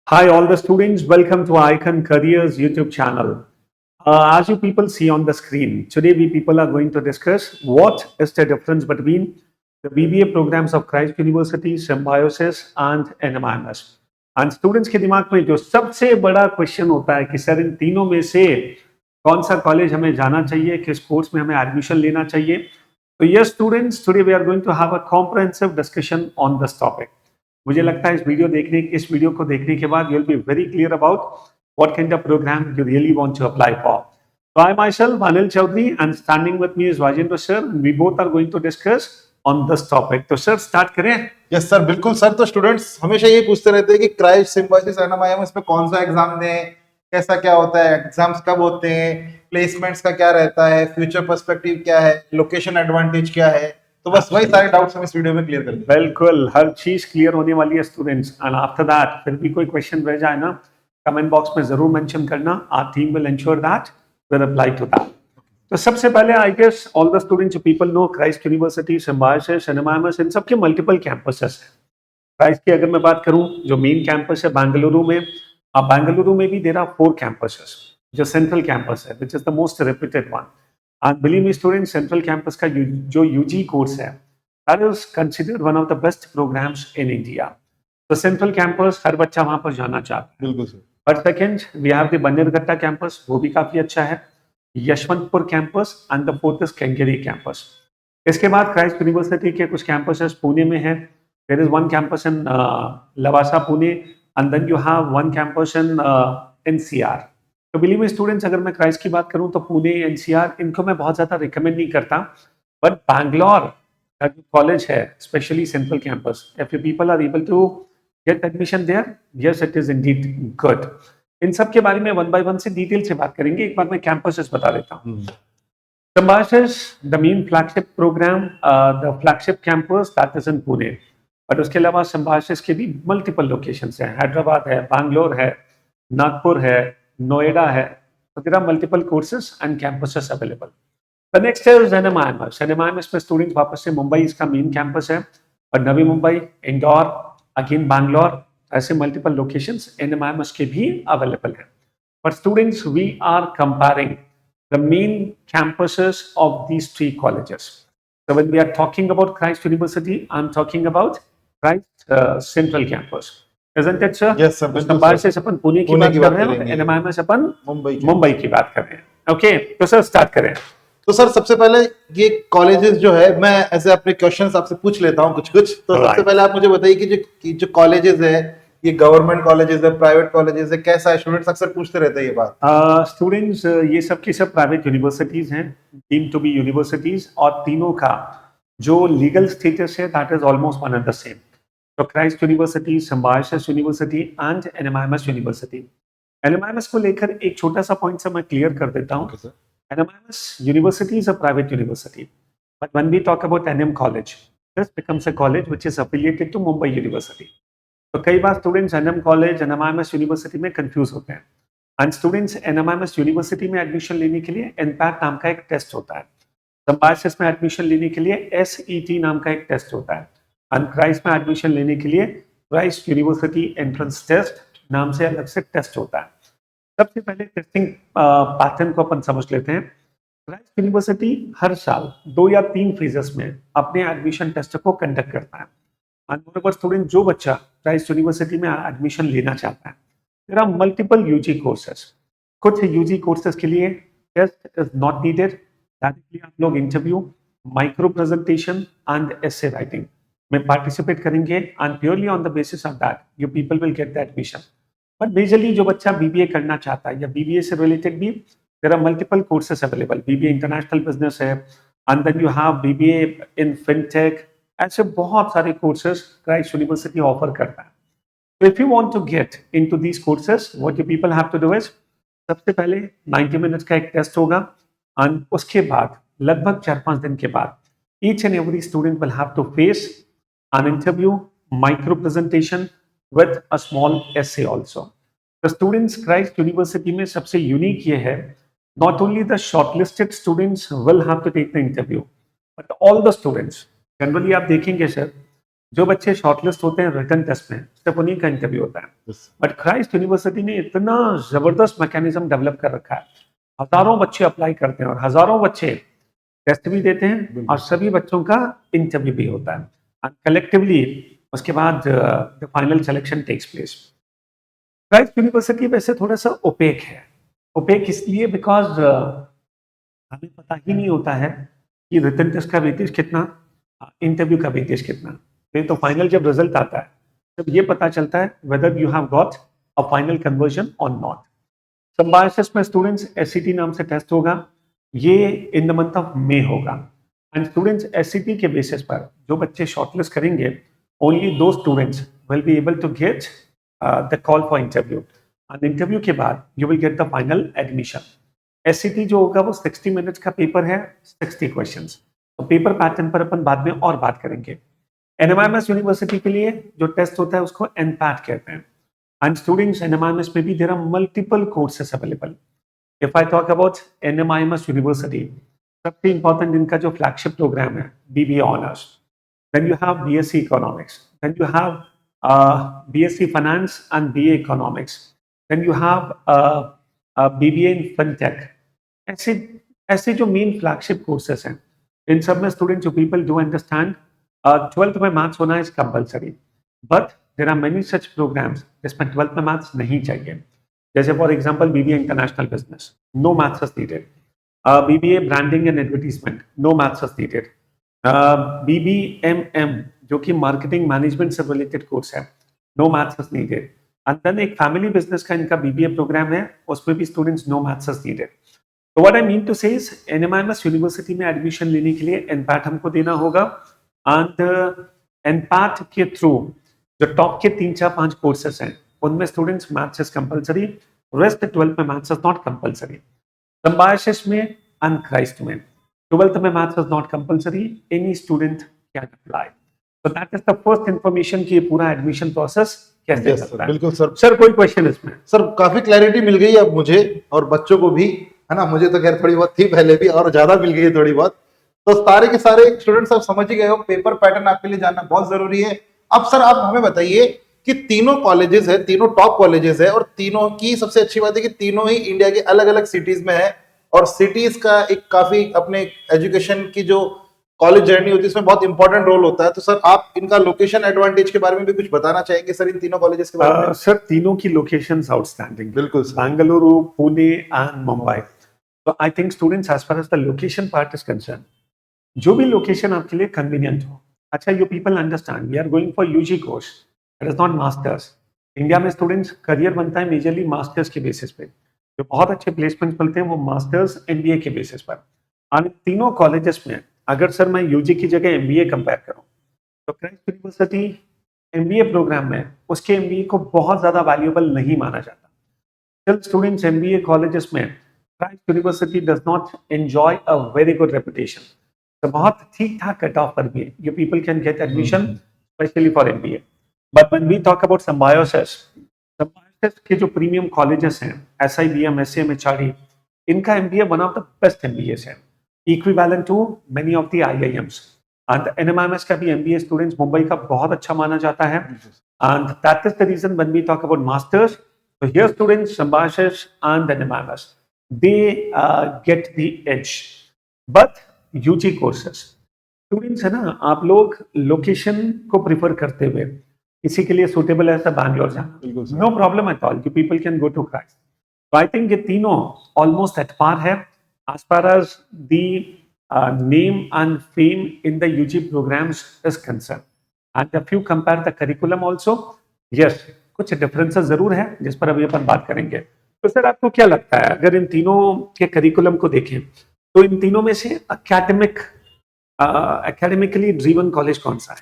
Hi, all the students. Welcome to Icon Careers YouTube channel. As you people see on the screen, today we people are going to discuss what is the difference between the BBA programs of Christ University, Symbiosis and NMIMS. And students के दिमाग में जो सबसे बड़ा question होता है कि sir इन तीनों में से कौन सा कॉलेज हमें जाना चाहिए, किस कोर्स में हमें एडमिशन लेना चाहिए. तो yes students, today we are going to have a comprehensive discussion on this topic. मुझे लगता है इस वीडियो को देखने के बाद you will be very clear about what kind of program you really want to apply for. So I myself, Anil Chaudhary, and standing with me is Rajendra sir. We both are going to discuss on this topic. तो sir start करें. Yes sir, बिल्कुल sir. तो students हमेशा ये पूछते रहते हैं कि क्राइस्ट, सिम्बायोसिस, एनएमआईएम इसमें कौन सा एग्जाम दें, कैसा क्या होता है, एग्जाम्स कब होते हैं, प्लेसमेंट्स का क्या रहता है, फ्यूचर पर्सपेक्टिव क्या है, लोकेशन एडवांटेज क्या है. तो बस वही सारे डाउट्स हम इस वीडियो में क्लियर कर देंगे. बिल्कुल हर चीज क्लियर होने वाली है स्टूडेंट्स. एंड आफ्टर दैट फिर भी कोई क्वेश्चन रह जाए ना, कमेंट बॉक्स में जरूर मेंशन करना. Our team will ensure that will apply to that. तो सबसे पहले I guess all the students people know Christ university, Symbiosis, NMIMS, इन सबके मल्टीपल कैंपसेस हैं. क्राइस्ट की अगर मैं बात करूं, जो मेन कैंपस है बेंगलुरु में, अब बेंगलुरु में भी देयर आर 4 कैंपसेस. जो सेंट्रल कैंपस है which is the most reputed one. And believe me students, central campus का जो यूजी कोर्स है that is considered one of the best programs in India. तो सेंट्रल कैंपस हर बच्चा वहां पर जाना चाहता है. बिल्कुल sir. But second we have the Bannerghatta campus, वो भी काफी अच्छा है. Yeshwantpur campus and the fourth is Kengeri campus. इसके बाद क्राइस्ट यूनिवर्सिटी के कुछ कैंपसेस पुणे में है. There is one campus in Lavasa Pune and then you have one campus in NCR. तो बिलीव मी स्टूडेंट्स, अगर मैं क्राइस्ट की बात करूं तो पुणे, एनसीआर, इनको मैं बहुत ज्यादा रिकमेंड नहीं करता. बट बैंगलोर का जो कॉलेज है, specially central campus, if you people are able to get admission there, yes it is indeed good. इन सब के बारे में वन बाय वन से डिटेल से बात करेंगे. एक बार मैं कैंपसेस बता देता हूँ. Symbiosis, the main flagship program, the flagship campus that is in Pune. But उसके अलावा Symbiosis के भी मल्टीपल लोकेशंस हैं. हैदराबाद है, बैंगलोर है, नागपुर है, नोएडा है. तो there are multiple courses and campuses available. The next is NMIMS. NMIMS में स्टूडेंट्स वापस से मुंबई इसका मेन कैंपस है, और नवी मुंबई, इंदौर, अगेन बैंगलोर, ऐसे मल्टीपल लोकेशंस एनएमआईएमएस के भी अवेलेबल हैं. But students we are comparing the main campuses of these 3 colleges. So when we are talking about Christ University, I'm talking about Christ Central Campus. Isn't it, sir? Yes, sir. Symbiosis अपन पुणे की बात कर रहे हैं, NMIMS अपन मुंबई की बात कर रहे हैं. ओके, तो सर स्टार्ट करें. तो सर सबसे पहले ये कॉलेजेस जो है, मैं ऐसे अपने क्वेश्चंस आपसे पूछ लेता हूँ कुछ. तो सबसे पहले आप मुझे बताइए कि जो कॉलेजेस है, ये गवर्नमेंट कॉलेजेस है, प्राइवेट कॉलेजेस है, कैसा है? स्टूडेंट्स अक्सर पूछते रहते हैं ये बात. स्टूडेंट्स ये सब की सब प्राइवेट यूनिवर्सिटीज हैं, डीम टू बी यूनिवर्सिटीज, और तीनों का जो लीगल स्टेटस है that is almost one and the same. तो Christ university, Symbiosis university and NMIMS university. NMIMS को लेकर एक छोटा सा पॉइंट से मैं क्लियर कर देता हूँ. NMIMS university is a private university, but when we talk about NM college, this becomes a college which is affiliated to Mumbai University. तो कई बार students NM college, NMIMS university में कंफ्यूज होते हैं. एंड स्टूडेंट्स NMIMS यूनिवर्सिटी में admission लेने के लिए NPAT नाम का एक टेस्ट होता है. सिम्बायोसिस में एडमिशन लेने के लिए SET नाम का एक टेस्ट होता है. एंड क्राइस्ट में एडमिशन लेने के लिए क्राइस्ट यूनिवर्सिटी एंट्रेंस टेस्ट नाम से अलग से टेस्ट होता है. सबसे पहले टेस्टिंग पैटर्न को अपन समझ लेते हैं. क्राइस्ट यूनिवर्सिटी हर साल 2 या 3 फेजेस में अपने एडमिशन टेस्ट को कंडक्ट करता है. एंड मोreover स्टूडेंट, जो बच्चा क्राइस्ट यूनिवर्सिटी में एडमिशन लेना चाहता है, there are multiple UG courses. कुछ यूजी कोर्सेज के लिए test is not needed. Directly आप लोग interview, micro presentation and essay writing में पार्टिसिपेट करेंगे, and purely on the basis of that you people will get the admission. But majorly जो बच्चा BBA करना चाहता है या बीबीए से रिलेटेड भी there are multiple courses available. BBA international business है, and then you have BBA in fintech. ऐसे बहुत सारे कोर्सेस क्राइस्ट यूनिवर्सिटी ऑफर करता है. तो if you want to get into these courses, what you people have to do is, सबसे पहले 90 minutes का एक टेस्ट होगा, एंड उसके बाद लगभग 4-5 दिन के बाद each and every student will have to face an interview, micro presentation with a small essay also. The students Christ University में सबसे यूनिक ये है, not only the shortlisted students will have to take the interview, but all the students. Generally आप देखेंगे sir, जो बच्चे shortlist होते हैं रिटन टेस्ट में सिर्फ उन्हीं का इंटरव्यू होता है। बट क्राइस्ट यूनिवर्सिटी ने इतना जबरदस्त मैकेनिज्म डेवलप कर रखा है, हजारों बच्चे अप्लाई करते हैं और हजारों बच्चे टेस्ट भी देते हैं और सभी बच्चों का इंटरव्यू भी होता है एंड कलेक्टिवली उसके बाद the final selection takes place. Christ university वैसे थोड़ा सा ओपेक है। ओपेक इसलिए बिकॉज हमें पता ही नहीं होता है कि रिटन टेस्ट का वेटेज कितना, इंटरव्यू का वेटेज कितना। फिर तो फाइनल जब रिजल्ट आता है तब ये पता चलता है whether you have got a final conversion और नॉट। सिम्बायोसिस में स्टूडेंट्स एससीटी नाम से टेस्ट होगा, ये in the month of May होगा एंड स्टूडेंट्स एससीटी के बेसिस पर जो बच्चे शॉर्टलिस्ट करेंगे ओनली दो students will be able to get the call for interview and interview के बाद you will get the final admission. SCT जो होगा वो 60 मिनट्स का पेपर है, 60 क्वेश्चंस। तो पेपर पैटर्न पर अपन बाद में और बात करेंगे। एनएमआईएमएस यूनिवर्सिटी के लिए जो टेस्ट होता है उसको एनपैट कहते हैं एंड स्टूडेंट्स एनएमआईएमएस में भी there are multiple courses available. If I talk about NMIMS university, सबसे इंपॉर्टेंट इनका जो फ्लैगशिप प्रोग्राम है BBA honours, then you have BSc economics, then you have BSc finance and BA economics, then you have BBA in fintech. ऐसे ऐसे जो main flagship courses हैं इन सब में स्टूडेंट जो पीपल डू अंडरस्टैंड 12th में maths होना is compulsory, but there are many such programmes जिसमें 12th में मैथ्स नहीं चाहिए। जैसे for example BBA international business, no maths is needed. BBA branding and advertisement, no maths is needed. BBMM जो कि marketing management से related course है, no maths is needed. And then एक फैमिली बिजनेस का इनका बीबीए प्रोग्राम है, उसमें भी students no maths is needed. तो व्हाट आई मीन टू से इज एनएमआईएमएस यूनिवर्सिटी में एडमिशन लेने के लिए एनपैट हमको देना होगा एंड एनपैट के थ्रू जो टॉप के 3-4-5 कोर्सेस हैं उनमें students maths is compulsory, rest 12th में maths is not compulsory. Symbiosis में एंड क्राइस्ट में 12th में maths is not compulsory, any student can apply. So that is the first information कि ये पूरा एडमिशन प्रोसेस कैसे चलता है। बिल्कुल सर। सर कोई क्वेश्चन इसमें? सर काफी क्लैरिटी मिल गई अब मुझे और बच्चों को भी, है ना। मुझे तो खैर थोड़ी बहुत थी पहले भी और ज्यादा मिल गई है थोड़ी बहुत। तो सारे के सारे स्टूडेंट्स आप समझ ही गए हो, पेपर पैटर्न आपके लिए जानना बहुत जरूरी है। अब सर आप हमें बताइए कि तीनों कॉलेजेस है, तीनों टॉप कॉलेजेस है और तीनों की सबसे अच्छी बात है कि तीनों ही इंडिया के अलग अलग सिटीज में है और सिटीज का एक काफी अपने एजुकेशन की जो कॉलेज जर्नी होती है उसमें बहुत इंपॉर्टेंट रोल होता है। तो सर आप इनका लोकेशन एडवांटेज के बारे में भी कुछ बताना चाहेंगे सर इन तीनों कॉलेजेस के बारे में? सर तीनों की लोकेशंस आउटस्टैंडिंग, बिल्कुल बेंगलुरु, पुणे एंड मुंबई। तो I think students as far as the location part is concern, जो भी लोकेशन आपके लिए कन्वीनियंट हो। अच्छा, you people understand we are going for UG course, it is not masters. India में स्टूडेंट्स करियर बनता है मेजरली मास्टर्स के बेसिस पे, जो बहुत अच्छे प्लेसमेंट्स मिलते हैं वो मास्टर्स एमबीए के बेसिस पर। और तीनों कॉलेजेस में अगर सर मैं यूजी की जगह एमबीए कंपेयर करूं तो क्राइस्ट यूनिवर्सिटी एमबीए प्रोग्राम में उसके एमबीए को बहुत ज्यादा वैल्यूएबल नहीं माना जाता। स्टिल स्टूडेंट्स एमबीए कॉलेजेस में Christ university does not enjoy a very good reputation. तो बहुत ठीक ठाक कट ऑफ पर भी you people can get admission specially for MBA. But when we talk about Symbiosis के जो प्रीमियम कॉलेजेस हैं एसआईबीएम, एसएम, एचआरडी, इनका MBA one of the best MBAs है, equivalent to many of the IIMs and NMIMS का भी MBA students Mumbai का बहुत अच्छा माना जाता है and that is the reason when we talk about masters, so here students Symbiosis and NMIMS they get the edge, but UG courses students है ना, आप लोग लोकेशन को प्रिफर करते हुए किसी के लिए सुटेबल है तो बैंगलोर जाना, no problem at all, you people can go to Christ. तो आई थिंक ये तीनों ऑलमोस्ट एट पार है as far as the name and fame in the UG programs is concerned. And if you compare the curriculum also, yes, कुछ differences जरूर है जिस पर अभी अपन बात करेंगे। तो सर आपको क्या लगता है अगर इन तीनों के करिकुलम को देखें तो इन तीनों में से एकेडमिकली ड्रीवन कॉलेज कौन सा है?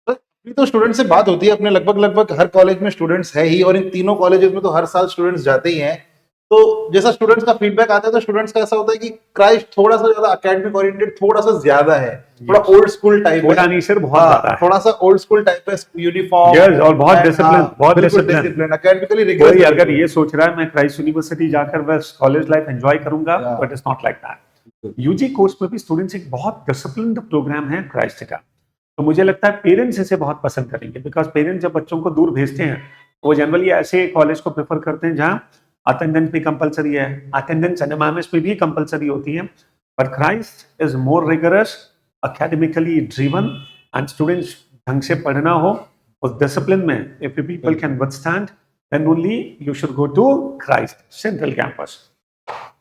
अभी तो स्टूडेंट से बात होती है अपने, लगभग हर कॉलेज में स्टूडेंट्स है ही और इन तीनों कॉलेजेस में तो हर साल स्टूडेंट्स जाते ही हैं। तो जैसा स्टूडेंट्स का फीडबैक आता है तो स्टूडेंट्स का ऐसा होता है कि क्राइस्ट थोड़ा सा ज्यादा एकेडमिक ओरिएंटेड, थोड़ा सा ज्यादा है, थोड़ा ओल्ड स्कूल टाइप है। नहीं सर, बहुत ज्यादा है, थोड़ा सा ओल्ड स्कूल टाइप है, यूनिफॉर्म यस, और बहुत डिसिप्लिन, एकेडमिकली रिगरस। कोई अगर ये सोच रहा है मैं क्राइस्ट यूनिवर्सिटी जाकर बस कॉलेज लाइफ एंजॉय करूंगा, but it's not like that. UG course में भी स्टूडेंट्स एक बहुत डिसिप्लिन्ड प्रोग्राम है क्राइस्ट का। तो मुझे लगता है पेरेंट्स इसे बहुत पसंद करेंगे, बिकॉज पेरेंट्स जब बच्चों को दूर भेजते हैं वो जनरली ऐसे कॉलेज को प्रेफर करते हैं जहाँ अटेंडेंस भी कंपलसरी है, अटेंडेंस एनएमएमएस में भी कंपलसरी होती है, but Christ is more rigorous, academically driven, and students ढंग से पढ़ना हो उस डिसिप्लिन में, if you people can withstand, then only you should go to Christ Central Campus.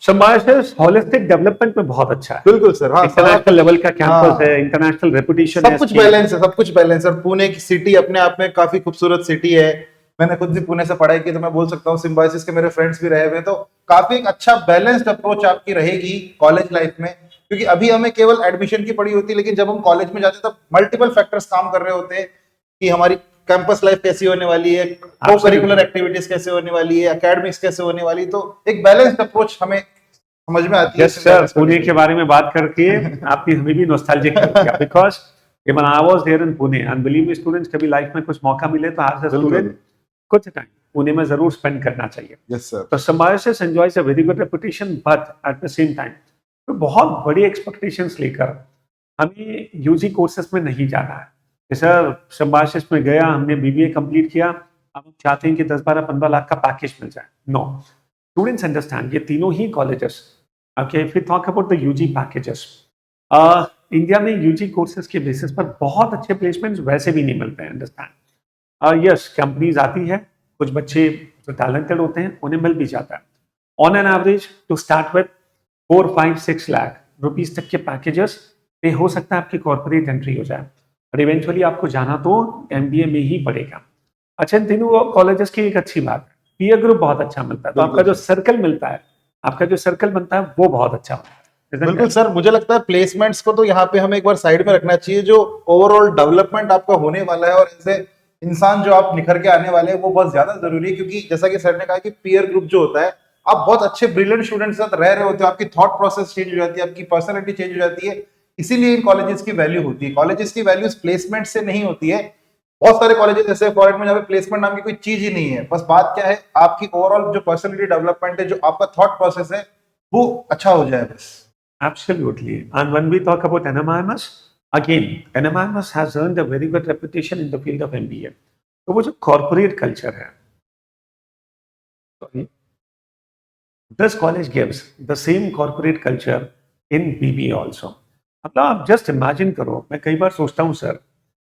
Symbiosis holistic development में बहुत अच्छा है, बिल्कुल सर, हाँ, इंटरनेशनल लेवल का कैंपस हाँ, है, इंटरनेशनल रेपुटेशन है, सब कुछ बैलेंस है, सब कुछ बैलेंस है। और पुणे की सिटी अपने आप में काफी खूबसूरत सिटी है। मैंने खुद भी पुणे से पढ़ाई की, तो मैं बोल सकता हूँ सिम्बायोसिस के मेरे फ्रेंड्स भी रहे हुए हैं, तो काफी एक अच्छा बैलेंस्ड अप्रोच आपकी रहेगी कॉलेज लाइफ में। क्योंकि अभी हमें केवल एडमिशन की पड़ी होती है, लेकिन जब हम कॉलेज में जाते हैं तब मल्टीपल फैक्टर्स काम कर रहे होते हैं कि हमारी कैंपस लाइफ कैसी होने वाली है, को करिकुलर एक्टिविटीज कैसे होने वाली है, एकेडमिक्स कैसे होने वाली, तो एक बैलेंस्ड अप्रोच हमें समझ में आती है। यस सर, पुणे के बारे में बात करके आपने हमें भी नॉस्टैल्जिक कर दिया, because when I was there in Pune, and believe me students, कभी लाइफ में कुछ मौका मिले तो आज स्टूडेंट कुछ टाइम पुणे में जरूर स्पेंड करना चाहिए। Yes sir. तो Symbiosis enjoys a very good reputation, but at the same time तो बहुत बड़ी एक्सपेक्टेशंस लेकर हमें यूजी कोर्सेज में नहीं जाना है। सर सिम्बायोसिस में गया, हमने बीबीए कंप्लीट किया, अब हम चाहते हैं कि 10-12-15 लाख का पैकेज मिल जाए। नो, स्टूडेंट्स अंडरस्टैंड, ये तीनों ही colleges, okay, if you talk about the UG packages, India में यूजी कोर्सेज के बेसिस पर बहुत अच्छे प्लेसमेंट्स वैसे भी नहीं मिलते हैं, अंडरस्टैंड। यस, कंपनीज आती है, कुछ बच्चे जो टैलेंटेड होते हैं उन्हें मिल भी जाता है। On an average to start with 4-5-6 lakh rupees तक के पैकेजेस पे हो सकता है आपकी कॉर्पोरेट एंट्री हो जाए, और इवेंचुअली आपको जाना तो एमबीए में ही पड़ेगा। अच्छा, इन तीनों कॉलेजेस की एक अच्छी बात है, पीयर ग्रुप बहुत अच्छा मिलता है, तो आपका जो सर्कल मिलता है, आपका जो सर्कल बनता है वो बहुत अच्छा होता है। बिल्कुल सर, मुझे लगता है प्लेसमेंट्स को तो यहाँ पे हमें एक बार साइड में रखना चाहिए। जो ओवरऑल डेवलपमेंट आपका होने वाला है और ऐसे इंसान जो आप निखर के आने वाले हैं वो बहुत ज्यादा जरूरी है। क्योंकि जैसा कि सर ने कहा कि पीयर ग्रुप जो होता है, आप बहुत अच्छे ब्रिलियंट स्टूडेंट्स के साथ रह रहे होते हो, आपकी थॉट प्रोसेस चेंज हो जाती है, आपकी पर्सनैलिटी चेंज हो जाती है। इसीलिए इन कॉलेजेस की वैल्यू होती है। कॉलेजेस की वैल्यूज प्लेसमेंट से नहीं होती है। बहुत सारे कॉलेजेस ऐसे फॉरेन में जहाँ पे प्लेसमेंट नाम की कोई चीज ही नहीं है। बस बात क्या है, आपकी ओवरऑल जो पर्सनैलिटी डेवलपमेंट है, जो आपका थॉट प्रोसेस है, वो अच्छा हो जाए बस। Absolutely. And when we talk about NMIMS, again, NMIMS has earned a very good reputation in the field of MBA. तो वो जो corporate culture है, sorry, this college gives the same corporate culture in BBA also. मतलब आप just imagine करो, मैं कई बार सोचता हूँ sir,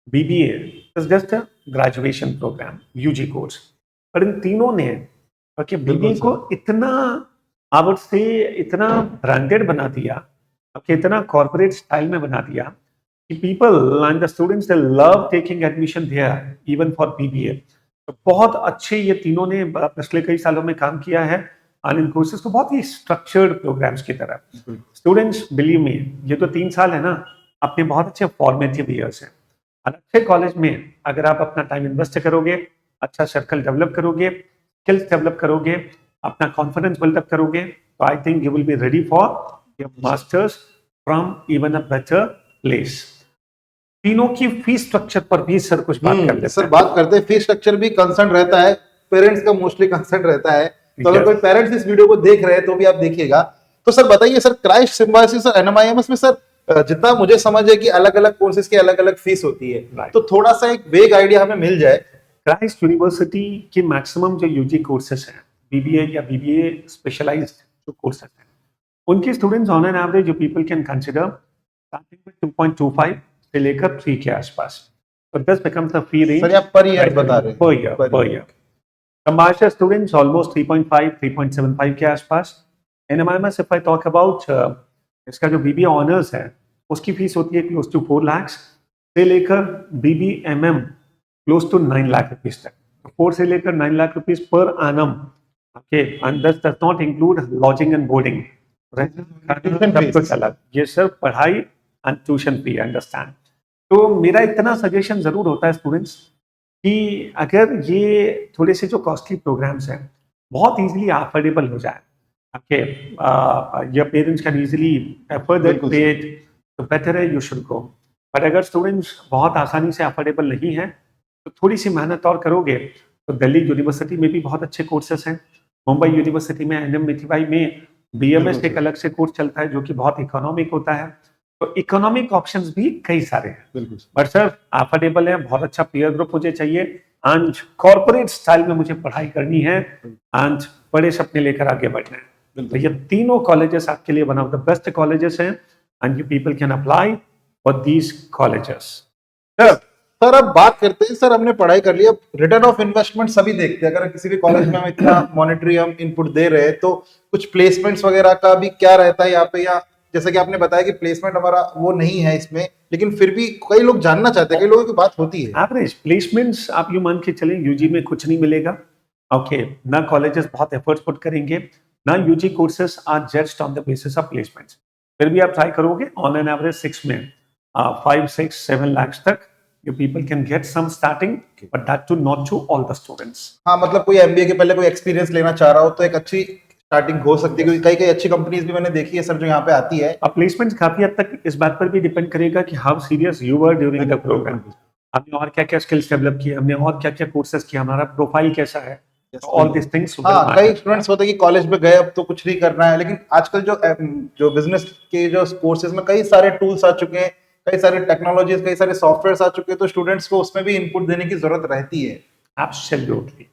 BBA is just a graduation program, UG course, पर इन तीनों ने BBA को इतना आवट से इतना ब्रांडेड बना दिया, इतना कॉर्पोरेट स्टाइल में बना दिया कि people and the students they love taking admission there even for BBA. तो बहुत अच्छे ये तीनों ने पिछले कई सालों में काम किया है, और इन कोर्सेज को बहुत ही स्ट्रक्चर्ड प्रोग्राम्स की तरह। स्टूडेंट्स, बिलीव मी, ये तो 3 साल है ना, अपने बहुत अच्छे फॉर्मेटिव ईयर्स हैं। और अच्छे कॉलेज में अगर आप अपना टाइम इन्वेस्ट करोगे, अच्छा सर्कल डेवलप करोगे, स्किल्स डेवलप करोगे, अपना कॉन्फिडेंस बिल्डअप करोगे, तो I think you will be ready for your masters from even a better place. तीनों की फीस स्ट्रक्चर पर भी सर कुछ बात कर लेते सर हैं। बात करते हैं। फीस स्ट्रक्चर भी कंसर्न रहता है, पेरेंट्स का मोस्टली कंसर्न रहता है। तो अगर कोई पेरेंट्स इस वीडियो को देख रहे हैं तो भी आप देखिएगा। तो सर बताइए सर, क्राइस्ट सिम्बायोसिस और एनएमआईएमएस में सर जितना मुझे समझ है कि अलग अलग कोर्सेज की अलग अलग फीस होती है, तो थोड़ा सा एक वेग आइडिया हमें मिल जाए। क्राइस्ट यूनिवर्सिटी के मैक्सिमम जो यूजी कोर्सेज हैं, बीबीए या बीबीए स्पेशलाइज्ड जो कोर्सेज हैं, उनके स्टूडेंट्स ऑन एन एवरेज जो पीपल कैन कंसिडर स्टार्टिंग में 2.25 से लेकर 3 के आसपास। तो this becomes the fee range. Sir आप पर ईयर बता रहे हैं? Per year combined students almost 3.5 3.75 के आसपास। NMIMS if I talk about, इसका जो बीबीए ऑनर्स है उसकी फीस होती है क्लोज टू 4 लाख से लेकर बीबीएमएम क्लोज टू 9 लाख रुपीज तक। 4 से लेकर 9 lakh rupees per annum, okay, and this does not include lodging and boarding, सब कुछ अलग। ये सिर्फ पढ़ाई एंड ट्यूशन फी, अंडरस्टैंड। तो मेरा इतना सजेशन जरूर होता है स्टूडेंट्स कि अगर ये थोड़े से जो कॉस्टली प्रोग्राम्स हैं बहुत इजीली अफोर्डेबल हो जाए, okay, your parents can easily afford it, तो बेटर है यू शुड गो। बट अगर स्टूडेंट्स बहुत आसानी से अफोर्डेबल नहीं है तो थोड़ी सी मेहनत और करोगे तो दिल्ली यूनिवर्सिटी में भी बहुत अच्छे कोर्सेज हैं। मुंबई यूनिवर्सिटी में एनएम मिथिबाई में बीएमएस एक अलग से कोर्स चलता है जो कि बहुत इकोनॉमिक होता है। तो इकोनॉमिक ऑप्शंस भी कई सारे हैं, बिल्कुल बट सर अफोर्डेबल है, बहुत अच्छा पीयर ग्रुप मुझे चाहिए एंड कॉर्पोरेट स्टाइल में मुझे पढ़ाई करनी है एंड बड़े सपने लेकर आगे बढ़ना है। तो ये तीनों कॉलेजेस आपके लिए one of the best colleges हैं and you people can apply for these colleges. Sir अब बात करते हैं, सर हमने पढ़ाई कर ली, अब रिटर्न ऑफ इन्वेस्टमेंट सभी देखते हैं, अगर किसी भी कॉलेज में हम इतना मॉनेटरी हम इनपुट दे रहे हैं तो कुछ प्लेसमेंट्स वगैरह का भी क्या रहता है यहाँ पे, या जैसे कि आपने बताया कि प्लेसमेंट हमारा वो नहीं है इसमें, लेकिन फिर भी कई लोग जानना चाहते हैं, कई लोगों की बात होती है। एवरेज प्लेसमेंट्स आप यूं मान के चलें यूजी में कुछ नहीं मिलेगा, ओके ना कॉलेजेस बहुत एफर्ट्स पुट करेंगे, ना UG courses are judged on the basis of placements. फिर भी आप ट्राई करोगे ऑन एन एवरेज 6 में 5-6-7 lakhs तक you people can get some starting, but that too not to all the students। हाँ मतलब कोई एमबीए के पहले कोई एक्सपीरियंस लेना चाह रहा हो तो एक अच्छी स्टार्टिंग हो सकती है, क्योंकि कई कई अच्छी कंपनीज भी मैंने देखी है सर जो यहाँ पे आती है। अब प्लेसमेंट काफी हद तक इस बात पर भी डिपेंड करेगा कि how serious you were during the program, हमने और क्या क्या स्किल्स डेवलप किए, हमने और क्या क्या कोर्सेज किया, हमारा प्रोफाइल कैसा है, ऑल दिस थिंग्स। हाँ कई स्टूडेंट्स होते हैं कि कॉलेज में गए अब तो कुछ नहीं करना है, लेकिन आजकल जो बिजनेस के जो कोर्सेज में कई सारे टूल्स आ चुके हैं, कई सारे टेक्नोलॉजीज, कई सारे सॉफ्टवेयर आ चुके हैं, तो स्टूडेंट्स को उसमें भी इनपुट देने की जरूरत रहती है। एब्सोल्युटली।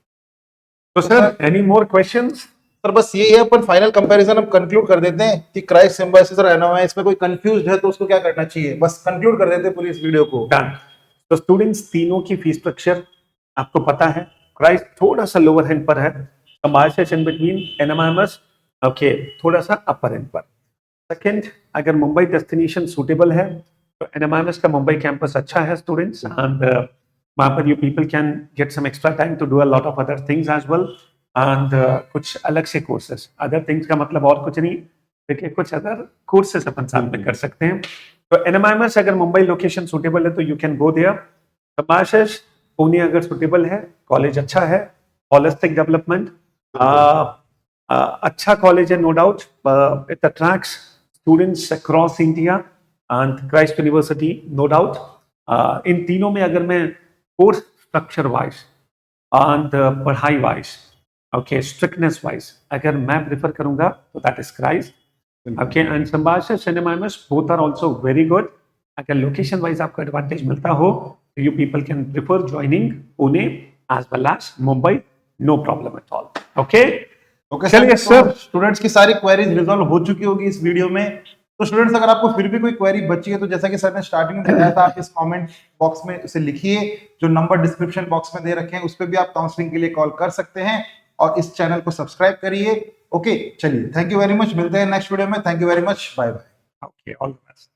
तो sir any more questions? Sir बस यही है, अपन फाइनल कंपैरिजन हम कंक्लूड कर देते हैं कि क्राइस्ट सिम्बायोसिस और एनएमआई में कोई कंफ्यूज्ड है तो उसको क्या करना चाहिए, बस कंक्लूड कर देते हैं पूरी इस वीडियो को। डन। तो स्टूडेंट्स तीनों की फीस स्ट्रक्चर आपको पता है, क्राइस्ट थोड़ा सा लोअर एंड पर है, symbiosis in between, NMIMS okay थोड़ा सा अपर एंड पर। सेकंड, अगर मुंबई डेस्टिनेशन सूटेबल है तो एनएमआईएमएस का मुंबई कैंपस अच्छा है स्टूडेंट्स, एंड वहां पर you people can get some extra time to do a lot of other things as well, and कुछ अलग से कोर्सेस, अदर थिंग्स का मतलब और कुछ नहीं, देखिए कुछ अदर कोर्सेस अपन साथ में कर सकते हैं। तो एनएमआईएमएस अगर मुंबई लोकेशन सूटेबल है तो you can go there. Symbiosis Pune अगर सूटेबल है, कॉलेज अच्छा है, होलिस्टिक डेवलपमेंट, अच्छा कॉलेज है no doubt, it attracts students across India and Christ university no doubt. इन तीनों में अगर मैं कोर्स स्ट्रक्चर वाइज एंड पढ़ाई वाइज ओके स्ट्रिक्टनेस वाइज अगर मैं प्रेफर करूंगा तो that is Christ, okay and Symbiosis NMIMS both are also very good. अगर लोकेशन वाइज आपको एडवांटेज मिलता हो तो you people can prefer joining Pune as well as Mumbai, no problem at all. Okay okay चलिए सर, स्टूडेंट्स की सारी queries resolve हो चुकी होगी इस वीडियो में। तो स्टूडेंट्स अगर आपको फिर भी कोई क्वेरी बची है तो जैसा कि सर ने स्टार्टिंग में बताया था, आप इस कमेंट बॉक्स में उसे लिखिए, जो नंबर डिस्क्रिप्शन बॉक्स में दे रखे हैं उस पर भी आप काउंसलिंग के लिए कॉल कर सकते हैं, और इस चैनल को सब्सक्राइब करिए। ओके चलिए, थैंक यू वेरी मच, मिलते हैं नेक्स्ट वीडियो में, thank you very much, bye bye. Okay all the best.